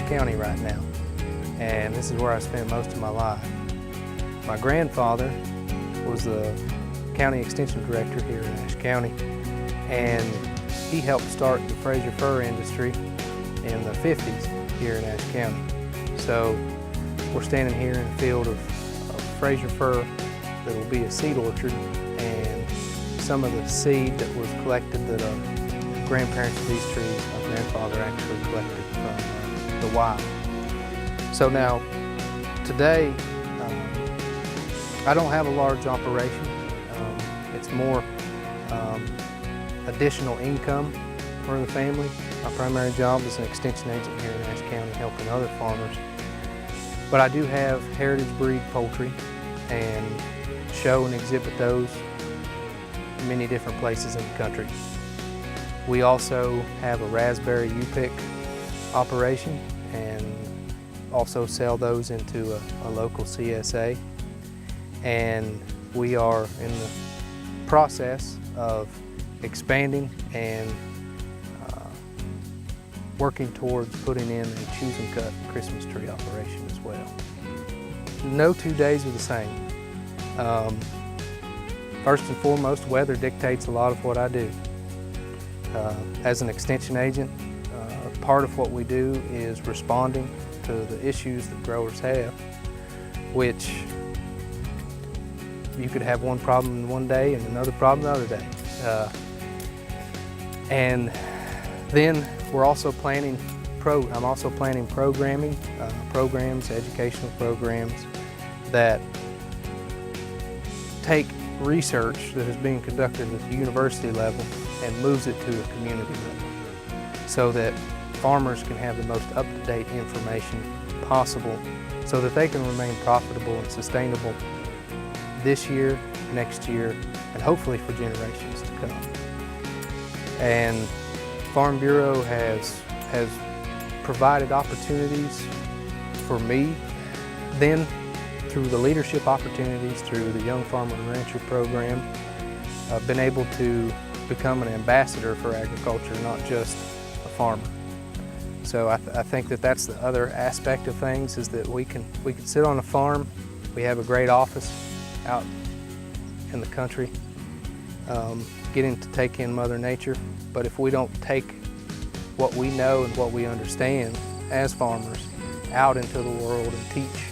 County right now, and this is where I spent most of my life. My grandfather was the county extension director here in Ashe County, and he helped start the Fraser fir industry in the 50s here in Ashe County. So we're standing here in a field of Fraser fir that will be a seed orchard, and some of the seed that was collected that are grandparents of these trees, my grandfather actually collected from the wild. So now, today, I don't have a large operation. It's more additional income for the family. My primary job is an extension agent here in Ashe County, helping other farmers. But I do have heritage breed poultry and show and exhibit those in many different places in the country. We also have a raspberry U-pick operation and also sell those into a local CSA. And we are in the process of expanding and working towards putting in a choose and cut Christmas tree operation as well. No 2 days are the same. First and foremost, weather dictates a lot of what I do. As an extension agent, part of what we do is responding to the issues that growers have, which you could have one problem one day and another problem another day. And then we're also planning I'm also planning programming, programs, educational programs that take research that is being conducted at the university level and moves it to a community level so that farmers can have the most up-to-date information possible so that they can remain profitable and sustainable this year, next year, and hopefully for generations to come. And Farm Bureau has provided opportunities for me, then through the leadership opportunities, through the Young Farmer and Rancher program, I've been able to become an ambassador for agriculture, not just a farmer. So I think that that's the other aspect of things, is that we can sit on a farm, we have a great office out in the country, getting to take in Mother Nature, but if we don't take what we know and what we understand as farmers out into the world and teach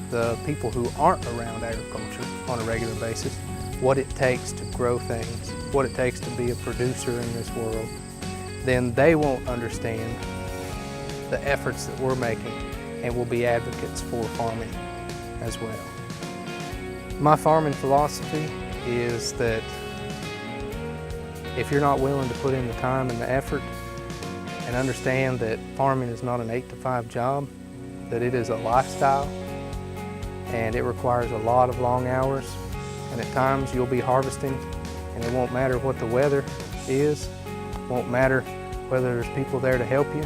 the people who aren't around agriculture on a regular basis what it takes to grow things, what it takes to be a producer in this world, then they won't understand the efforts that we're making and will be advocates for farming as well. My farming philosophy is that if you're not willing to put in the time and the effort and understand that farming is not an 8-to-5 job, that it is a lifestyle and it requires a lot of long hours, and at times you'll be harvesting and it won't matter what the weather is, it won't matter whether there's people there to help you.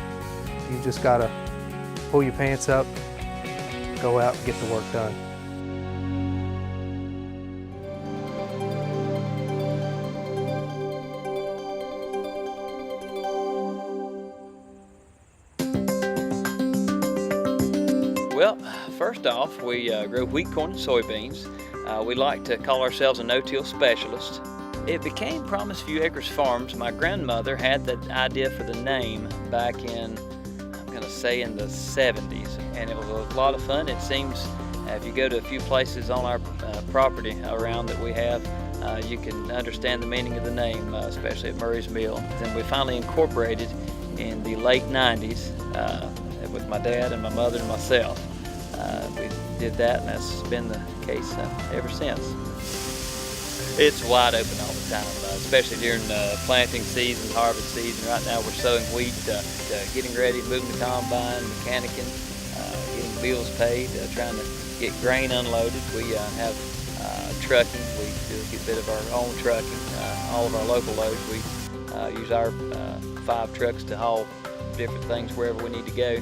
You've just got to pull your pants up, go out and get the work done. Well, first off, we grow wheat, corn, and soybeans. We like to call ourselves a no-till specialist. It became Promise Few Acres Farms. My grandmother had the idea for the name back in, I'm going to say in the 70s, and it was a lot of fun. It seems if you go to a few places on our property around that we have, you can understand the meaning of the name, especially at Murray's Mill. Then we finally incorporated in the late 90s with my dad and my mother and myself. We did that, and that's been the case ever since. It's wide open all the time, especially during planting season, harvest season. Right now we're sowing wheat, getting ready, moving the combine, mechanicking, getting bills paid, trying to get grain unloaded. We have trucking. We do a bit of our own trucking. All of our local loads, we use our 5 trucks to haul different things wherever we need to go.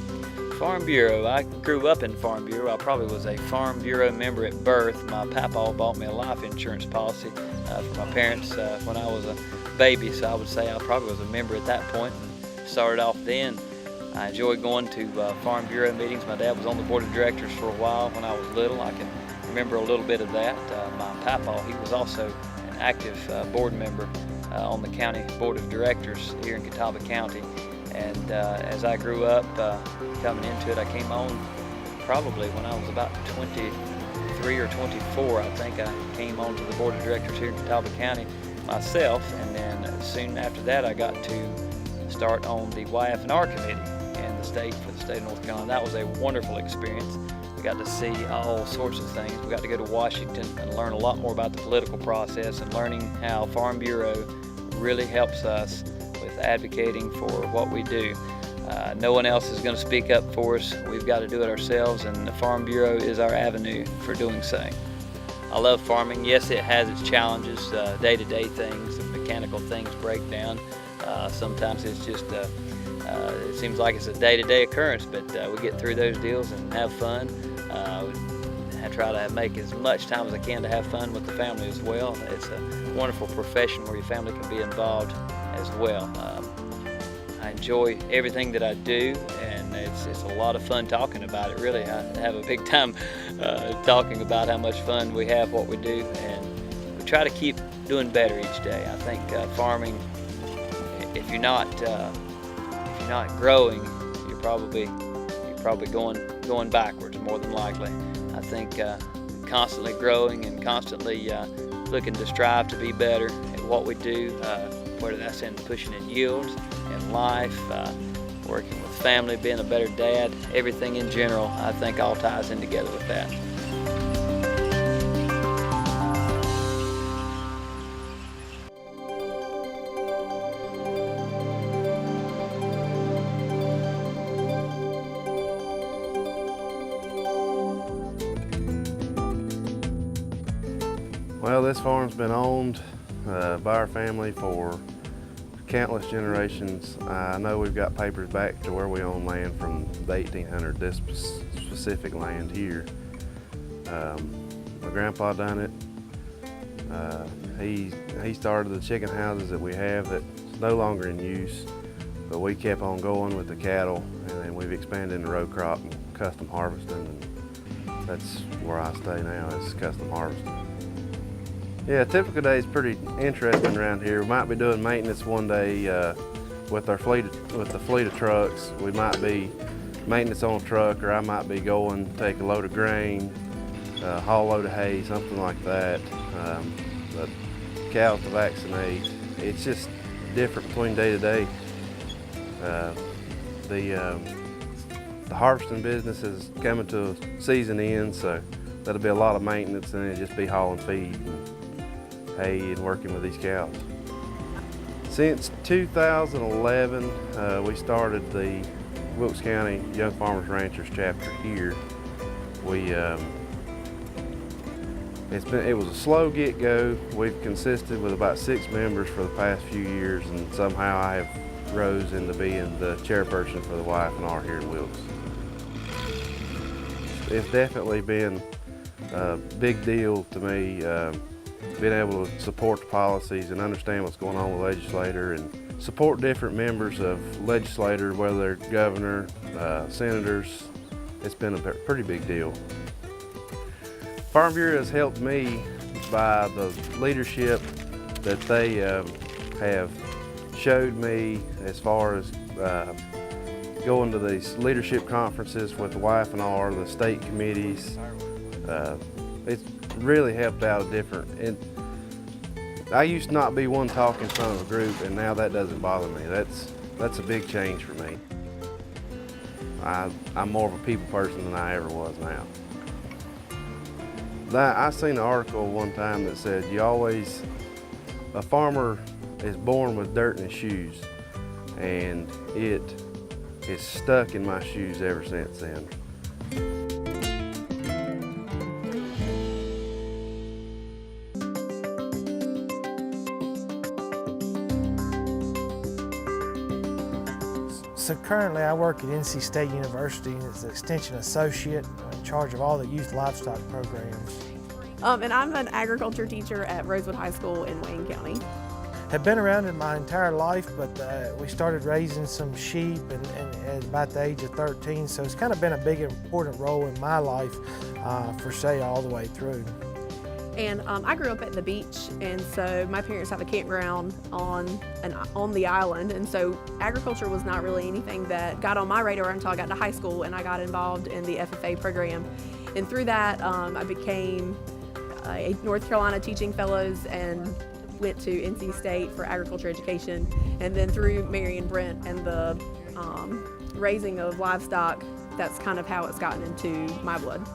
Farm Bureau, I grew up in Farm Bureau. I probably was a Farm Bureau member at birth. My papa bought me a life insurance policy for my parents when I was a baby, so I would say I probably was a member at that point and started off then. I enjoy going to Farm Bureau meetings. My dad was on the board of directors for a while when I was little. I can remember a little bit of that. My papa, he was also an active board member on the county board of directors here in Catawba County. And as I grew up coming into it, I came on probably when I was about 23 or 24. I think I came on to the board of directors here in Catawba County myself, and then soon after that I got to start on the YF&R committee in the state for the state of North Carolina. That was a wonderful experience. We got to see all sorts of things. We got to go to Washington and learn a lot more about the political process and learning how Farm Bureau really helps us with advocating for what we do. No one else is going to speak up for us. We've got to do it ourselves, and the Farm Bureau is our avenue for doing so. I love farming. Yes, it has its challenges, day-to-day things, and mechanical things break down. Sometimes it's just, it seems like it's a day-to-day occurrence, but we get through those deals and have fun. I try to make as much time as I can to have fun with the family as well. It's a wonderful profession where your family can be involved as well. I enjoy everything that I do, and it's a lot of fun talking about it, really. I have a big time talking about how much fun we have, what we do, and we try to keep doing better each day. I think farming, if you're not growing, you're probably going backwards, more than likely. I think constantly growing and constantly looking to strive to be better at what we do, whether that's in pushing in yields, in life, working with family, being a better dad, everything in general, I think all ties in together with that. Well, this farm's been owned by our family for countless generations. I know we've got papers back to where we own land from the 1800s, this specific land here. My grandpa done it. He started the chicken houses that we have that's no longer in use, but we kept on going with the cattle, and then we've expanded into row crop and custom harvesting, and that's where I stay now, is custom harvesting. Yeah, a typical day is pretty interesting around here. We might be doing maintenance one day with the fleet of trucks. We might be maintenance on a truck, or I might be going take a load of grain, haul a load of hay, something like that. The cows to vaccinate. It's just different between day to day. The harvesting business is coming to a season end, so that'll be a lot of maintenance, and it'll just be hauling feed and hay and working with these cows. Since 2011, we started the Wilkes County Young Farmers Ranchers chapter here. It was a slow get-go. We've consisted with about 6 members for the past few years, and somehow I have rose into being the chairperson for the YF&R here in Wilkes. It's definitely been a big deal to me, being able to support the policies and understand what's going on with the legislature and support different members of legislature, whether they're governor, senators. It's been a pretty big deal. Farm Bureau has helped me by the leadership that they have showed me as far as going to these leadership conferences with the YF&R, the state committees. It's really helped out a different. And I used to not be one talking in front of a group, and now that doesn't bother me. That's a big change for me. I'm more of a people person than I ever was now. I seen an article one time that said a farmer is born with dirt in his shoes, and it is stuck in my shoes ever since then. So currently I work at NC State University as an extension associate in charge of all the youth livestock programs. And I'm an agriculture teacher at Rosewood High School in Wayne County. have been around it my entire life, but we started raising some sheep at about the age of 13, so it's kind of been a big important role in my life for say all the way through. And I grew up at the beach, and so my parents have a campground on the island, and so agriculture was not really anything that got on my radar until I got to high school and I got involved in the FFA program. And through that, I became a North Carolina Teaching Fellows and went to NC State for agriculture education. And then through Mary and Brent and the raising of livestock, that's kind of how it's gotten into my blood.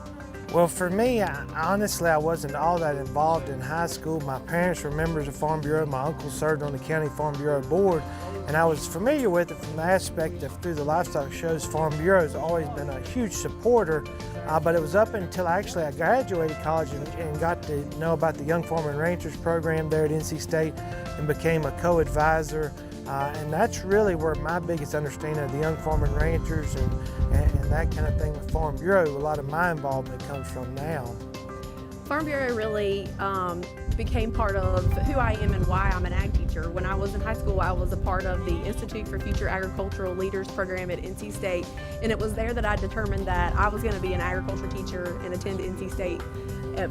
Well, for me, honestly, I wasn't all that involved in high school. My parents were members of Farm Bureau. My uncle served on the County Farm Bureau board, and I was familiar with it from the aspect of through the livestock shows. Farm Bureau has always been a huge supporter, but it was up until I graduated college and got to know about the Young Farmer and Ranchers program there at NC State and became a co-advisor. And that's really where my biggest understanding of the Young Farmer and Ranchers and that kind of thing with Farm Bureau, a lot of my involvement comes from now. Farm Bureau really became part of who I am and why I'm an ag teacher. When I was in high school, I was a part of the Institute for Future Agricultural Leaders program at NC State, and it was there that I determined that I was going to be an agriculture teacher and attend NC State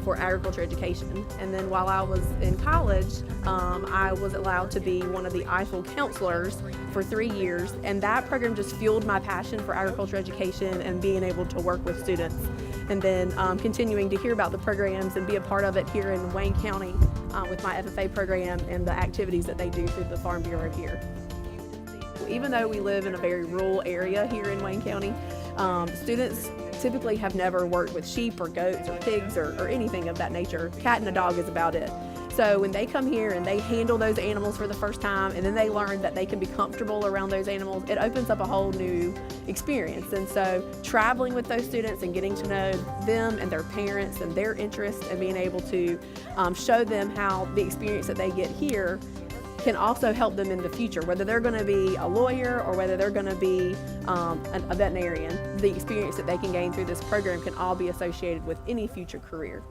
for agriculture education. And then while I was in college, I was allowed to be one of the Eiffel counselors for 3 years, and that program just fueled my passion for agriculture education and being able to work with students. And then continuing to hear about the programs and be a part of it here in Wayne County with my FFA program and the activities that they do through the Farm Bureau here. Even though we live in a very rural area here in Wayne County, students typically have never worked with sheep or goats or pigs or anything of that nature. Cat and a dog is about it. So when they come here and they handle those animals for the first time, and then they learn that they can be comfortable around those animals, it opens up a whole new experience. And so traveling with those students and getting to know them and their parents and their interests and being able to show them how the experience that they get here can also help them in the future, whether they're going to be a lawyer or whether they're going to be a veterinarian. The experience that they can gain through this program can all be associated with any future career.